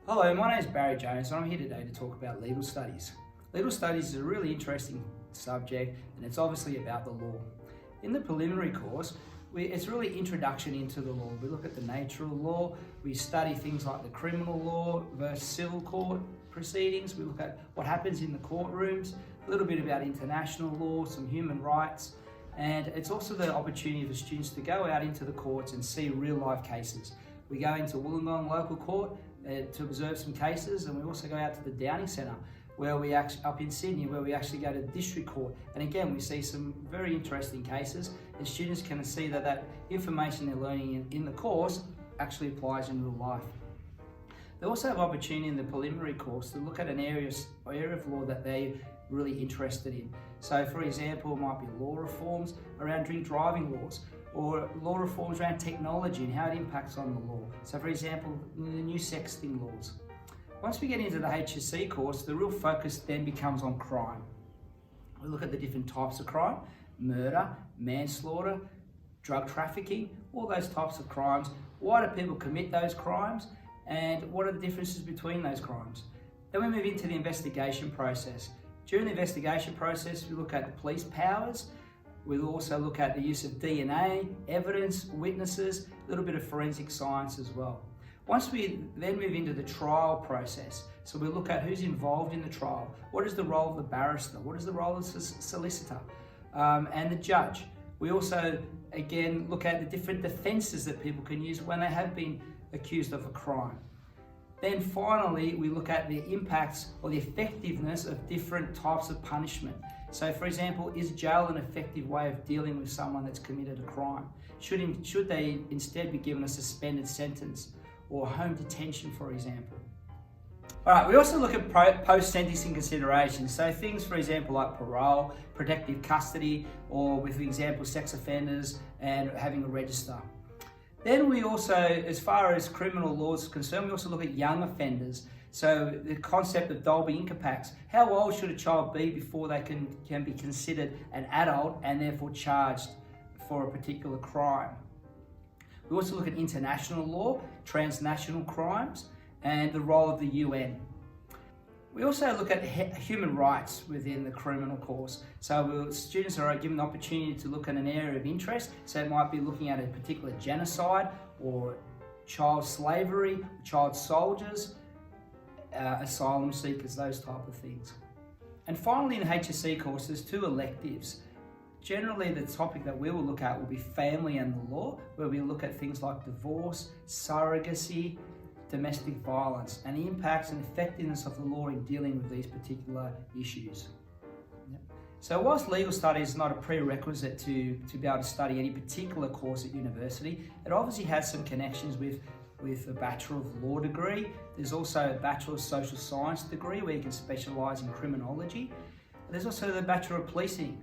Hello, my name is Barry Jones and I'm here today to talk about legal studies. Legal studies is a really interesting subject and it's obviously about the law. In the preliminary course, it's really introduction into the law. We look at the nature of law, we study things like the criminal law versus civil court proceedings, we look at what happens in the courtrooms, a little bit about international law, some human rights, and it's also the opportunity for students to go out into the courts and see real life cases. We go into Wollongong local court to observe some cases, and we also go out to the Downing Centre where we up in Sydney where we actually go to the district court, and again we see some very interesting cases and students can see that information they're learning in the course actually applies in real life. They also have opportunity in the preliminary course to look at an area of law that they're really interested in. So for example, it might be law reforms around drink driving laws, or law reforms around technology and how it impacts on the law. So for example, the new sexting laws. Once we get into the HSC course, the real focus then becomes on crime. We look at the different types of crime: murder, manslaughter, drug trafficking, all those types of crimes. Why do people commit those crimes? And what are the differences between those crimes? Then we move into the investigation process. During the investigation process, we look at the police powers. We'll also look at the use of DNA, evidence, witnesses, a little bit of forensic science as well. Once we then move into the trial process, so we look at who's involved in the trial, what is the role of the barrister, what is the role of the solicitor, and the judge. We also, again, look at the different defences that people can use when they have been accused of a crime. Then finally, we look at the impacts or the effectiveness of different types of punishment. So for example, is jail an effective way of dealing with someone that's committed a crime? Should they instead be given a suspended sentence or home detention, for example? All right, we also look at post-sentencing considerations. So things, for example, like parole, protective custody, or with example, sex offenders and having a register. Then we also, as far as criminal law is concerned, we also look at young offenders. So the concept of Dolby Incapax. How old should a child be before they can be considered an adult and therefore charged for a particular crime? We also look at international law, transnational crimes, and the role of the UN. We also look at human rights within the criminal course. So students are given the opportunity to look at an area of interest. So it might be looking at a particular genocide or child slavery, child soldiers, asylum seekers, those type of things. And finally, in the HSC course, there's two electives. Generally, the topic that we will look at will be family and the law, where we look at things like divorce, surrogacy, domestic violence, and the impacts and effectiveness of the law in dealing with these particular issues. So whilst legal studies is not a prerequisite to be able to study any particular course at university, it obviously has some connections with a Bachelor of Law degree. There's also a Bachelor of Social Science degree where you can specialise in criminology. There's also the Bachelor of Policing.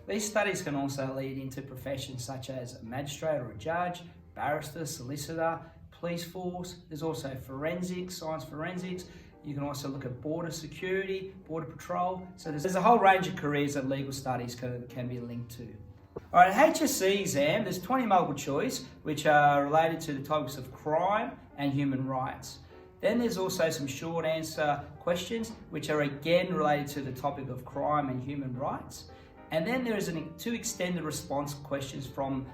These studies can also lead into professions such as a magistrate or a judge, barrister, solicitor, police force. There's also forensics, science forensics. You can also look at border security, border patrol. So there's a whole range of careers that legal studies can be linked to. All right, HSC exam, there's 20 multiple choice, which are related to the topics of crime and human rights. Then there's also some short answer questions, which are again related to the topic of crime and human rights. And then there is two extended response questions from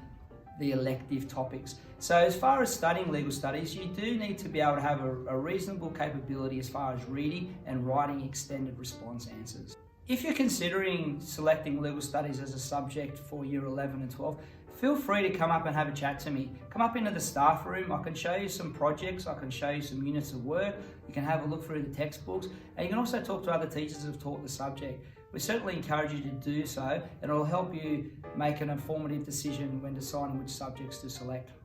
the elective topics. So as far as studying legal studies, you do need to be able to have a reasonable capability as far as reading and writing extended response answers. If you're considering selecting legal studies as a subject for year 11 and 12, feel free to come up and have a chat to me. Come up into the staff room, I can show you some projects, I can show you some units of work, you can have a look through the textbooks, and you can also talk to other teachers who have taught the subject. We certainly encourage you to do so, and it'll help you make an informative decision when deciding which subjects to select.